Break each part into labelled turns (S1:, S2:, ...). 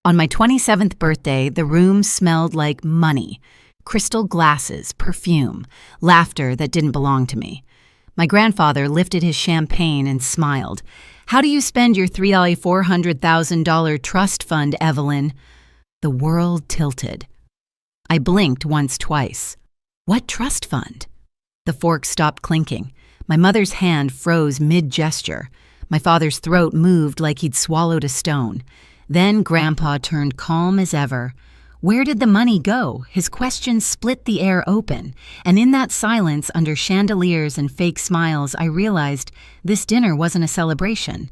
S1: On my 27th birthday, the room smelled like money. Crystal glasses, perfume, laughter that didn't belong to me. My grandfather lifted his champagne and smiled. "How do you spend your $400,000 trust fund, Evelyn?" The world tilted. I blinked once, twice. What trust fund? The fork stopped clinking. My mother's hand froze mid-gesture. My father's throat moved like he'd swallowed a stone. Then Grandpa turned calm as ever. Where did the money go? His question split the air open, and in that silence, under chandeliers and fake smiles, I realized this dinner wasn't a celebration.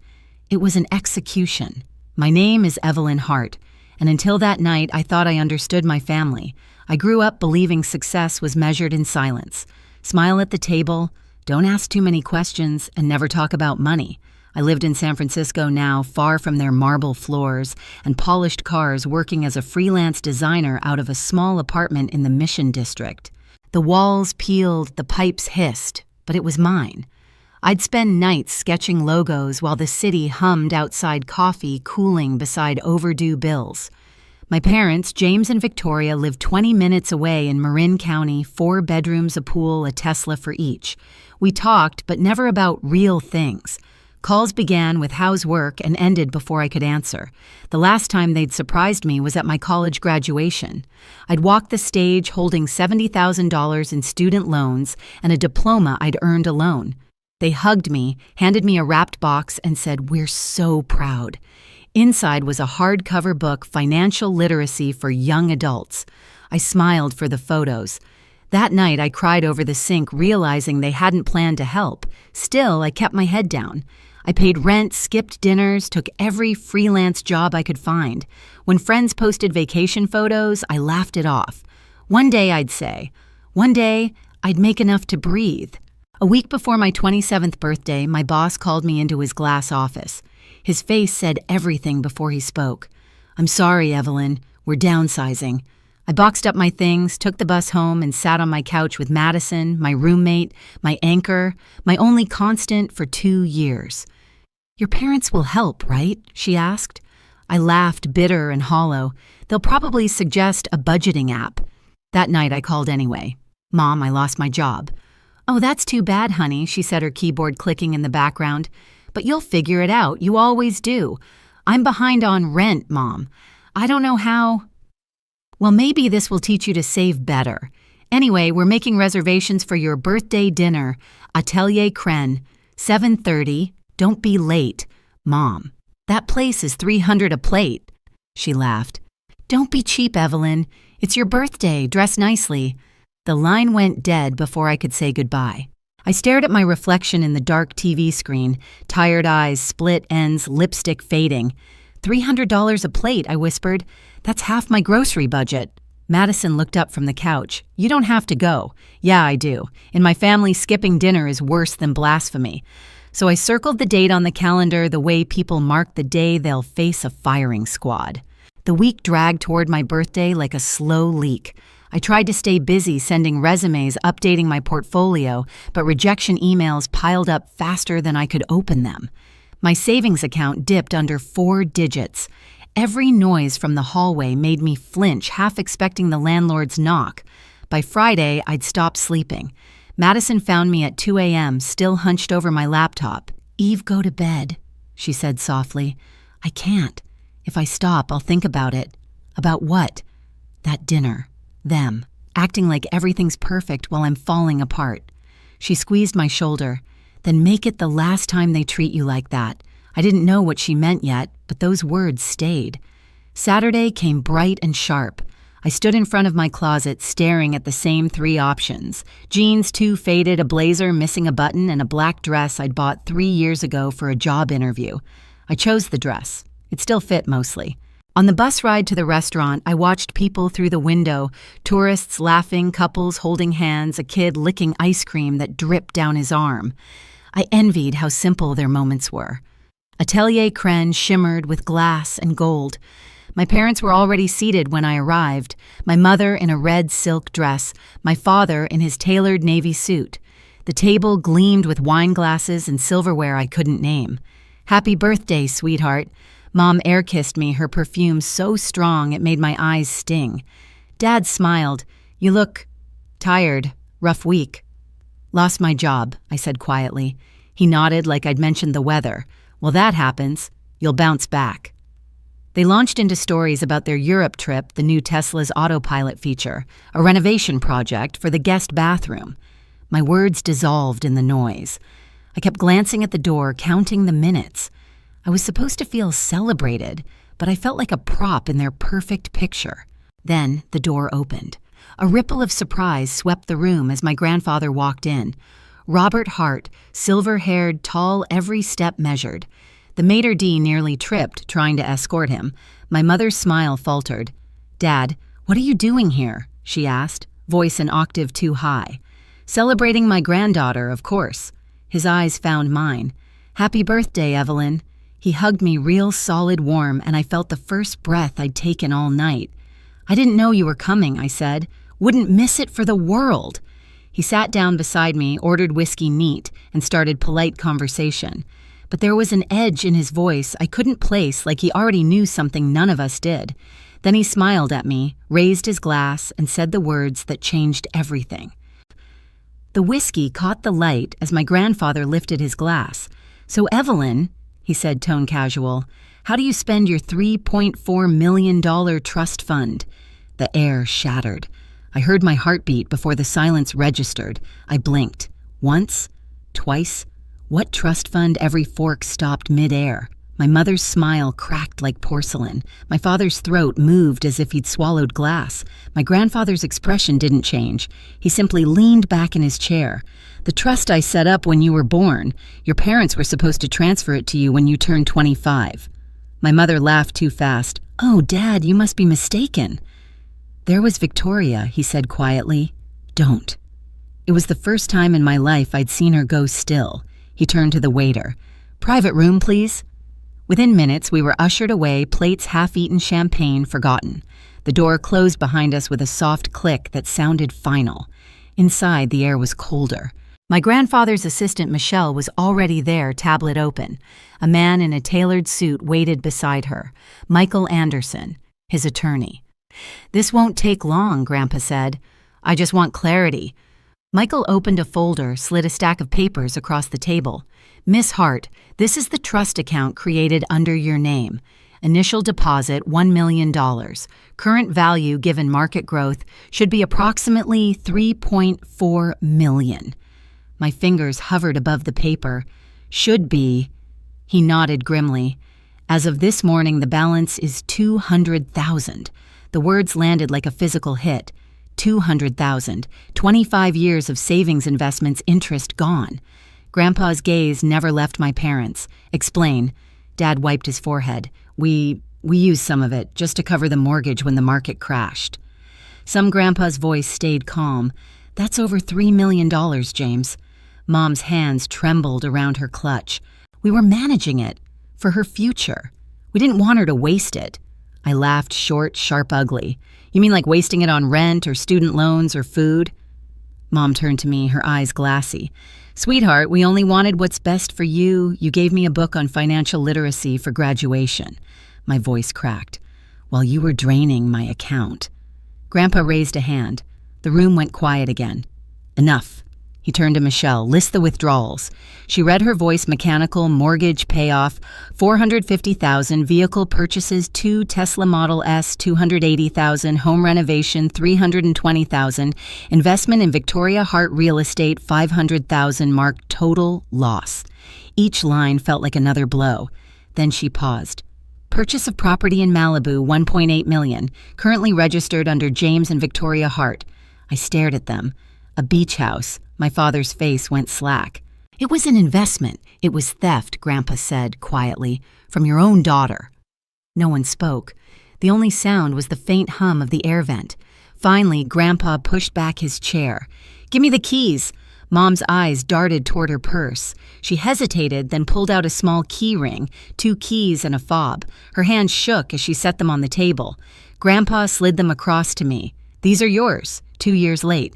S1: It was an execution. My name is Evelyn Hart, and until that night, I thought I understood my family. I grew up believing success was measured in silence. Smile at the table, don't ask too many questions, and never talk about money. I lived in San Francisco now, far from their marble floors and polished cars, working as a freelance designer out of a small apartment in the Mission District. The walls peeled, the pipes hissed, but it was mine. I'd spend nights sketching logos while the city hummed outside coffee cooling beside overdue bills. My parents, James and Victoria, lived 20 minutes away in Marin County, 4 bedrooms, a pool, a Tesla for each. We talked, but never about real things. Calls began with "how's work" and ended before I could answer. The last time they'd surprised me was at my college graduation. I'd walked the stage holding $70,000 in student loans and a diploma I'd earned alone. They hugged me, handed me a wrapped box, and said, "We're so proud." Inside was a hardcover book, Financial Literacy for Young Adults. I smiled for the photos. That night, I cried over the sink, realizing they hadn't planned to help. Still, I kept my head down. I paid rent, skipped dinners, took every freelance job I could find. When friends posted vacation photos, I laughed it off. One day, I'd say. One day, I'd make enough to breathe. A week before my 27th birthday, my boss called me into his glass office. His face said everything before he spoke. "I'm sorry, Evelyn. We're downsizing." I boxed up my things, took the bus home, and sat on my couch with Madison, my roommate, my anchor, my only constant for 2 years. "Your parents will help, right?" she asked. I laughed, bitter and hollow. "They'll probably suggest a budgeting app." That night I called anyway. "Mom, I lost my job." "Oh, that's too bad, honey," she said, her keyboard clicking in the background. "But you'll figure it out. You always do." "I'm behind on rent, Mom. I don't know how." "Well, maybe this will teach you to save better. Anyway, we're making reservations for your birthday dinner, Atelier Cren, 7:30. Don't be late. Mom, that place is $300 a plate." She laughed. "Don't be cheap, Evelyn. It's your birthday. Dress nicely." The line went dead before I could say goodbye. I stared at my reflection in the dark TV screen, tired eyes, split ends, lipstick fading. $300 a plate, I whispered. "That's half my grocery budget." Madison looked up from the couch. "You don't have to go." "Yeah, I do. In my family, skipping dinner is worse than blasphemy." So I circled the date on the calendar the way people mark the day they'll face a firing squad. The week dragged toward my birthday like a slow leak. I tried to stay busy sending resumes, updating my portfolio, but rejection emails piled up faster than I could open them. My savings account dipped under 4 digits. Every noise from the hallway made me flinch, half expecting the landlord's knock. By Friday, I'd stopped sleeping. Madison found me at 2 a.m., still hunched over my laptop. "Eve, go to bed," she said softly. "I can't. If I stop, I'll think about it." "About what?" "That dinner. Them. Acting like everything's perfect while I'm falling apart." She squeezed my shoulder. "Then make it the last time they treat you like that." I didn't know what she meant yet, but those words stayed. Saturday came bright and sharp. I stood in front of my closet staring at the same 3 options. Jeans too faded, a blazer missing a button, and a black dress I'd bought 3 years ago for a job interview. I chose the dress. It still fit mostly. On the bus ride to the restaurant, I watched people through the window, tourists laughing, couples holding hands, a kid licking ice cream that dripped down his arm. I envied how simple their moments were. Atelier Cren shimmered with glass and gold. My parents were already seated when I arrived, my mother in a red silk dress, my father in his tailored navy suit. The table gleamed with wine glasses and silverware I couldn't name. "Happy birthday, sweetheart." Mom air-kissed me, her perfume so strong it made my eyes sting. Dad smiled. "You look tired. Rough week." "Lost my job," I said quietly. He nodded like I'd mentioned the weather. "Well, that happens. You'll bounce back." They launched into stories about their Europe trip, the new Tesla's autopilot feature, a renovation project for the guest bathroom. My words dissolved in the noise. I kept glancing at the door, counting the minutes. I was supposed to feel celebrated, but I felt like a prop in their perfect picture. Then the door opened. A ripple of surprise swept the room as my grandfather walked in. Robert Hart, silver-haired, tall, every step measured. The maitre d' nearly tripped, trying to escort him. My mother's smile faltered. "Dad, what are you doing here?" she asked, voice an octave too high. "Celebrating my granddaughter, of course." His eyes found mine. "Happy birthday, Evelyn." He hugged me real solid warm, and I felt the first breath I'd taken all night. "I didn't know you were coming," I said. "Wouldn't miss it for the world." He sat down beside me, ordered whiskey neat, and started polite conversation. But there was an edge in his voice I couldn't place, like he already knew something none of us did. Then he smiled at me, raised his glass, and said the words that changed everything. The whiskey caught the light as my grandfather lifted his glass. "So, Evelyn," he said tone casual, "how do you spend your $3.4 million trust fund?" The air shattered. I heard my heartbeat before the silence registered. I blinked. Once? Twice? What trust fund? Every fork stopped mid-air. My mother's smile cracked like porcelain. My father's throat moved as if he'd swallowed glass. My grandfather's expression didn't change. He simply leaned back in his chair. "The trust I set up when you were born. Your parents were supposed to transfer it to you when you turned 25. My mother laughed too fast. "Oh, Dad, you must be mistaken." "There was Victoria," he said quietly. "Don't." It was the first time in my life I'd seen her go still. He turned to the waiter. "Private room, please." Within minutes, we were ushered away, plates half-eaten, champagne forgotten. The door closed behind us with a soft click that sounded final. Inside, the air was colder. My grandfather's assistant, Michelle, was already there, tablet open. A man in a tailored suit waited beside her. Michael Anderson, his attorney. "This won't take long," Grandpa said. "I just want clarity." Michael opened a folder, slid a stack of papers across the table. "Miss Hart, this is the trust account created under your name. Initial deposit, $1 million. Current value given market growth should be approximately $3.4 million. My fingers hovered above the paper. "Should be." He nodded grimly. "As of this morning, the balance is $200,000. The words landed like a physical hit. $200,000. 25 years of savings investments, interest gone. Grandpa's gaze never left my parents. "Explain." Dad wiped his forehead. We used some of it, just to cover the mortgage when the market crashed." Grandpa's voice stayed calm. "That's over $3 million, James." Mom's hands trembled around her clutch. "We were managing it. For her future. We didn't want her to waste it." I laughed short, sharp, ugly. "You mean like wasting it on rent or student loans or food?" Mom turned to me, her eyes glassy. "Sweetheart, we only wanted what's best for you. You gave me a book on financial literacy for graduation." My voice cracked. "While you were draining my account." Grandpa raised a hand. The room went quiet again. "Enough." He turned to Michelle. "List the withdrawals." She read, her voice mechanical. "Mortgage payoff, $450,000. Vehicle purchases, 2 Tesla Model S, $280,000. Home renovation, $320,000. Investment in Victoria Hart Real Estate, $500,000. Marked total loss." Each line felt like another blow. Then she paused. "Purchase of property in Malibu, $1.8 million. Currently registered under James and Victoria Hart." I stared at them. "A beach house." My father's face went slack. "It was an investment. It was theft," Grandpa said quietly, "from your own daughter." No one spoke. The only sound was the faint hum of the air vent. Finally, Grandpa pushed back his chair. "Give me the keys." Mom's eyes darted toward her purse. She hesitated, then pulled out a small key ring, 2 keys and a fob. Her hands shook as she set them on the table. Grandpa slid them across to me. "These are yours, 2 years late."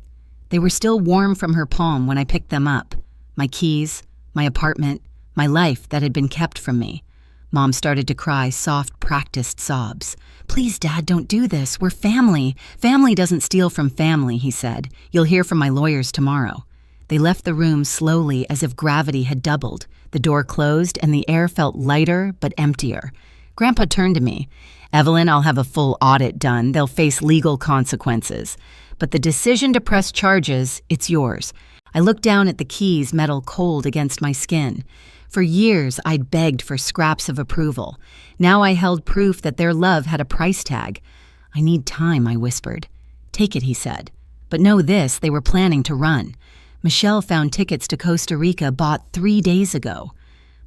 S1: They were still warm from her palm when I picked them up. My keys, my apartment, my life that had been kept from me. Mom started to cry soft, practiced sobs. "Please, Dad, don't do this. We're family. Family doesn't steal from family," he said. "You'll hear from my lawyers tomorrow." They left the room slowly as if gravity had doubled. The door closed and the air felt lighter but emptier. Grandpa turned to me. "Evelyn, I'll have a full audit done. They'll face legal consequences. But the decision to press charges, it's yours." I looked down at the keys, metal cold against my skin. For years, I'd begged for scraps of approval. Now I held proof that their love had a price tag. "I need time," I whispered. "Take it," he said. But know this, they were planning to run. Michelle found tickets to Costa Rica bought 3 days ago.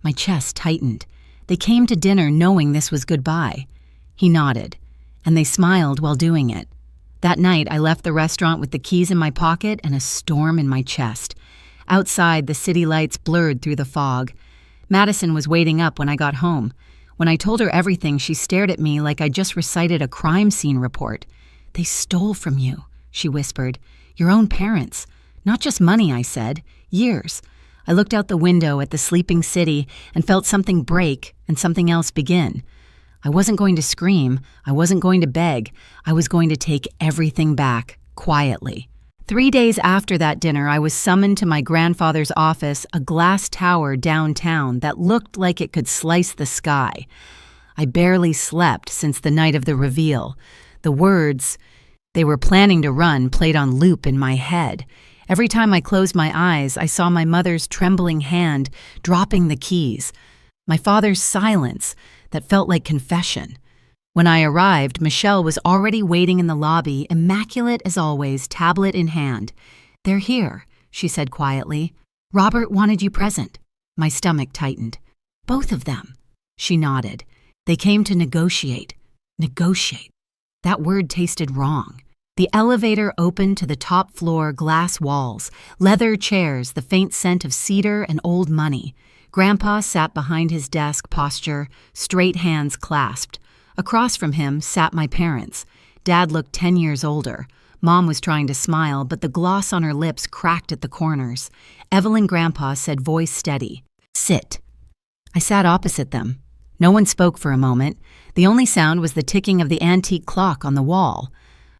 S1: My chest tightened. They came to dinner knowing this was goodbye. He nodded, and they smiled while doing it. That night, I left the restaurant with the keys in my pocket and a storm in my chest. Outside, the city lights blurred through the fog. Madison was waiting up when I got home. When I told her everything, she stared at me like I just recited a crime scene report. "They stole from you," she whispered. "Your own parents. Not just money," I said. "Years." I looked out the window at the sleeping city and felt something break and something else begin. I wasn't going to scream. I wasn't going to beg. I was going to take everything back, quietly. 3 days after that dinner, I was summoned to my grandfather's office, a glass tower downtown that looked like it could slice the sky. I barely slept since the night of the reveal. The words, "They were planning to run," played on loop in my head. Every time I closed my eyes, I saw my mother's trembling hand dropping the keys. My father's silence that felt like confession. When I arrived, Michelle was already waiting in the lobby, immaculate as always, tablet in hand. "They're here," she said quietly. "Robert wanted you present." My stomach tightened. "Both of them." She nodded. "They came to negotiate." Negotiate. That word tasted wrong. The elevator opened to the top floor, glass walls, leather chairs, the faint scent of cedar and old money. Grandpa sat behind his desk, posture, straight hands clasped. Across from him sat my parents. Dad looked 10 years older. Mom was trying to smile, but the gloss on her lips cracked at the corners. Evelyn Grandpa said, voice steady, "Sit." I sat opposite them. No one spoke for a moment. The only sound was the ticking of the antique clock on the wall.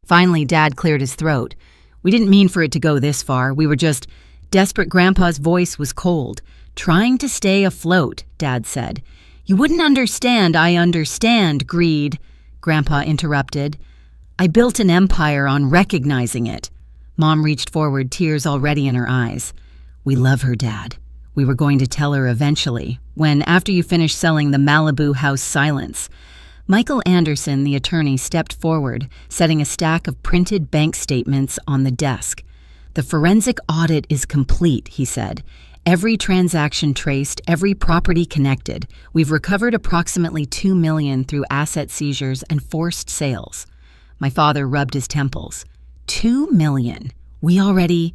S1: Finally, Dad cleared his throat. "We didn't mean for it to go this far. We were just..." Desperate Grandpa's voice was cold. "Trying to stay afloat," Dad said. "You wouldn't understand. I understand, greed," Grandpa interrupted. "I built an empire on recognizing it." Mom reached forward, tears already in her eyes. "We love her, Dad. We were going to tell her eventually, when after you finish selling the Malibu house Silence." Michael Anderson, the attorney, stepped forward, setting a stack of printed bank statements on the desk. "The forensic audit is complete," he said. "Every transaction traced, every property connected. We've recovered approximately $2 million through asset seizures and forced sales." My father rubbed his temples. $2 million? We already...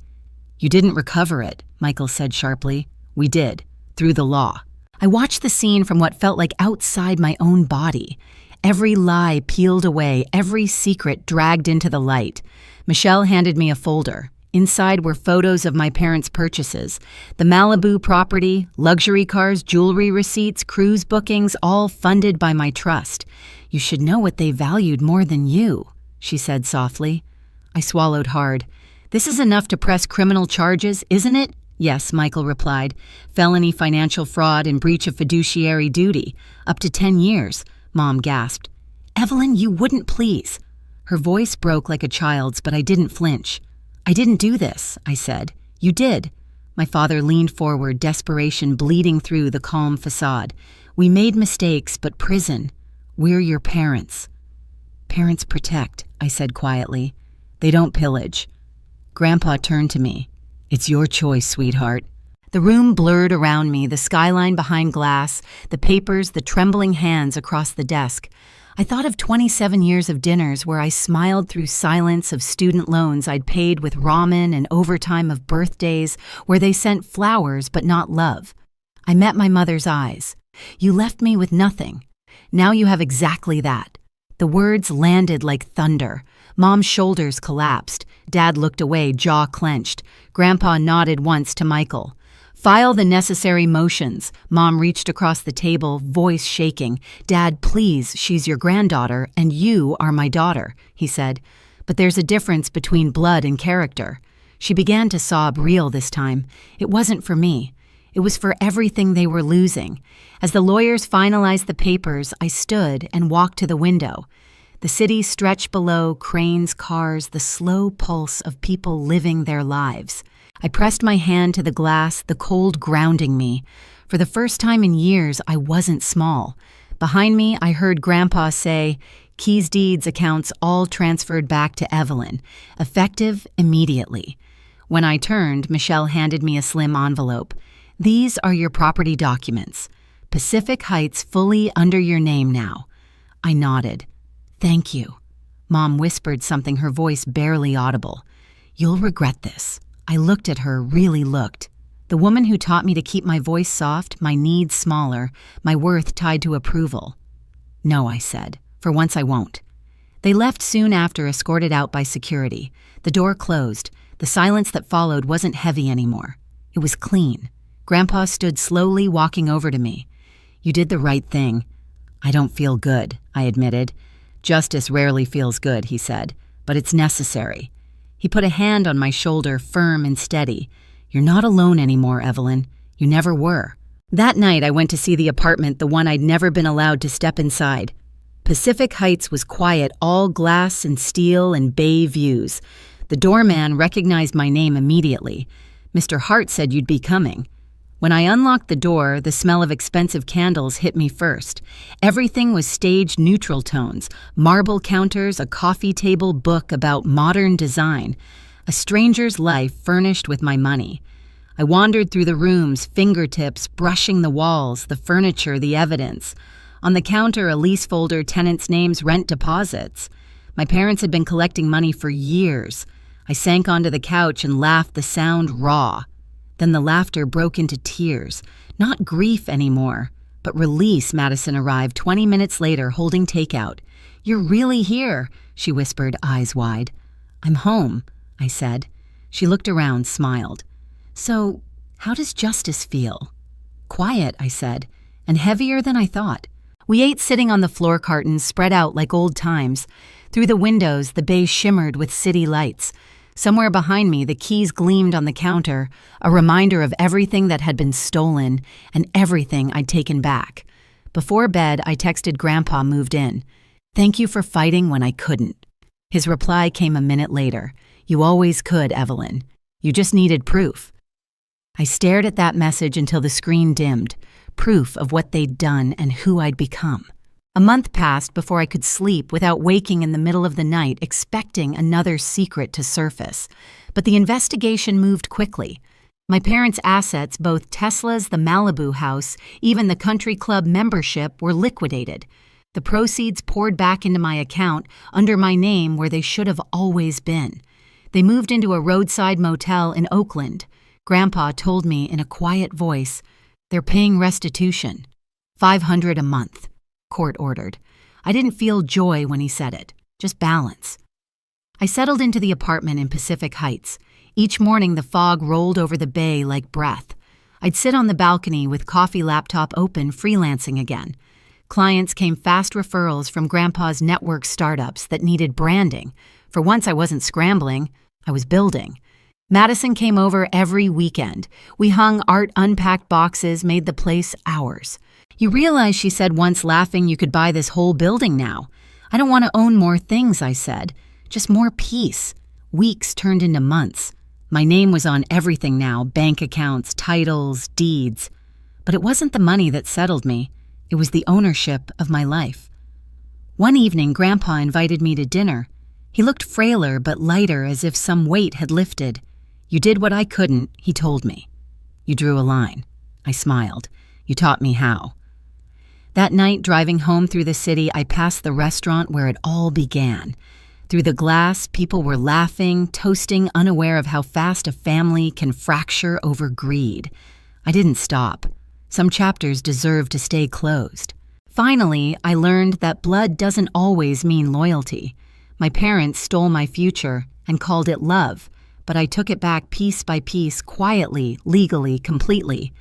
S1: "You didn't recover it," Michael said sharply. "We did, through the law." I watched the scene from what felt like outside my own body. Every lie peeled away, every secret dragged into the light. Michelle handed me a folder. Inside were photos of my parents' purchases. The Malibu property, luxury cars, jewelry receipts, cruise bookings, all funded by my trust. "You should know what they valued more than you," she said softly. I swallowed hard. "This is enough to press criminal charges, isn't it?" "Yes," Michael replied. "Felony financial fraud and breach of fiduciary duty. Up to 10 years. Mom gasped. "Evelyn, you wouldn't please." Her voice broke like a child's, but I didn't flinch. "I didn't do this," I said. "You did." My father leaned forward, desperation bleeding through the calm facade. "We made mistakes, but prison. We're your parents." "Parents protect," I said quietly. "They don't pillage." Grandpa turned to me. "It's your choice, sweetheart." The room blurred around me, the skyline behind glass, the papers, the trembling hands across the desk. I thought of 27 years of dinners where I smiled through silence, of student loans I'd paid with ramen and overtime, of birthdays where they sent flowers but not love. I met my mother's eyes. "You left me with nothing. Now you have exactly that." The words landed like thunder. Mom's shoulders collapsed. Dad looked away, jaw clenched. Grandpa nodded once to Michael. File the necessary motions. Mom reached across the table, voice shaking. Dad, please, she's your granddaughter, and you are my daughter, he said. But there's a difference between blood and character. She began to sob real this time. It wasn't for me. It was for everything they were losing. As the lawyers finalized the papers, I stood and walked to the window. The city stretched below, cranes, cars, the slow pulse of people living their lives. I pressed my hand to the glass, the cold grounding me. For the first time in years, I wasn't small. Behind me, I heard Grandpa say, "Keys, deeds, accounts all transferred back to Evelyn, effective immediately." When I turned, Michelle handed me a slim envelope. "These are your property documents. Pacific Heights fully under your name now." I nodded. "Thank you." Mom whispered something, her voice barely audible. "You'll regret this." I looked at her, really looked. The woman who taught me to keep my voice soft, my needs smaller, my worth tied to approval. "No," I said. "For once I won't." They left soon after, escorted out by security. The door closed. The silence that followed wasn't heavy anymore. It was clean. Grandpa stood slowly, walking over to me. "You did the right thing." "I don't feel good," I admitted. "Justice rarely feels good," he said, "but it's necessary." He put a hand on my shoulder, firm and steady. "You're not alone anymore, Evelyn. You never were." That night, I went to see the apartment, the one I'd never been allowed to step inside. Pacific Heights was quiet, all glass and steel and bay views. The doorman recognized my name immediately. "Mr. Hart said you'd be coming." When I unlocked the door, the smell of expensive candles hit me first. Everything was staged neutral tones, marble counters, a coffee table book about modern design, a stranger's life furnished with my money. I wandered through the rooms, fingertips brushing the walls, the furniture, the evidence. On the counter, a lease folder, tenants' names, rent deposits. My parents had been collecting money for years. I sank onto the couch and laughed, the sound raw. Then the laughter broke into tears. Not grief anymore, but release. Madison arrived 20 minutes later, holding takeout. "You're really here," she whispered, eyes wide. "I'm home," I said. She looked around, smiled. "So, how does justice feel?" "Quiet," I said, "and heavier than I thought." We ate sitting on the floor cartons, spread out like old times. Through the windows, the bay shimmered with city lights. Somewhere behind me, the keys gleamed on the counter, a reminder of everything that had been stolen and everything I'd taken back. Before bed, I texted Grandpa, moved in. "Thank you for fighting when I couldn't." His reply came a minute later. "You always could, Evelyn. You just needed proof." I stared at that message until the screen dimmed, proof of what they'd done and who I'd become. A month passed before I could sleep without waking in the middle of the night expecting another secret to surface. But the investigation moved quickly. My parents' assets, both Tesla's, the Malibu house, even the country club membership, were liquidated. The proceeds poured back into my account under my name where they should have always been. They moved into a roadside motel in Oakland. Grandpa told me in a quiet voice, "They're paying restitution. $500 a month." Court ordered. I didn't feel joy when he said it, just balance. I settled into the apartment in Pacific Heights. Each morning the fog rolled over the bay like breath. I'd sit on the balcony with coffee laptop open, freelancing again. Clients came, fast referrals from Grandpa's network startups that needed branding. For once I wasn't scrambling, I was building. Madison came over every weekend. We hung art, unpacked boxes, made the place ours. "You realize," she said once, laughing, "you could buy this whole building now." "I don't want to own more things," I said. "Just more peace." Weeks turned into months. My name was on everything now, bank accounts, titles, deeds. But it wasn't the money that settled me. It was the ownership of my life. One evening, Grandpa invited me to dinner. He looked frailer but lighter, as if some weight had lifted. "You did what I couldn't," he told me. "You drew a line." I smiled. "You taught me how." That night, driving home through the city, I passed the restaurant where it all began. Through the glass, people were laughing, toasting, unaware of how fast a family can fracture over greed. I didn't stop. Some chapters deserved to stay closed. Finally, I learned that blood doesn't always mean loyalty. My parents stole my future and called it love, but I took it back piece by piece, quietly, legally, completely.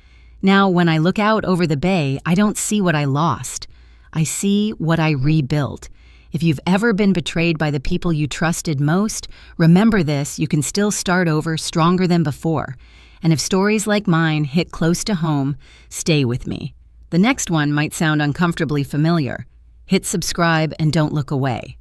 S1: Now, when I look out over the bay, I don't see what I lost. I see what I rebuilt. If you've ever been betrayed by the people you trusted most, remember this: you can still start over stronger than before. And if stories like mine hit close to home, stay with me. The next one might sound uncomfortably familiar. Hit subscribe and don't look away.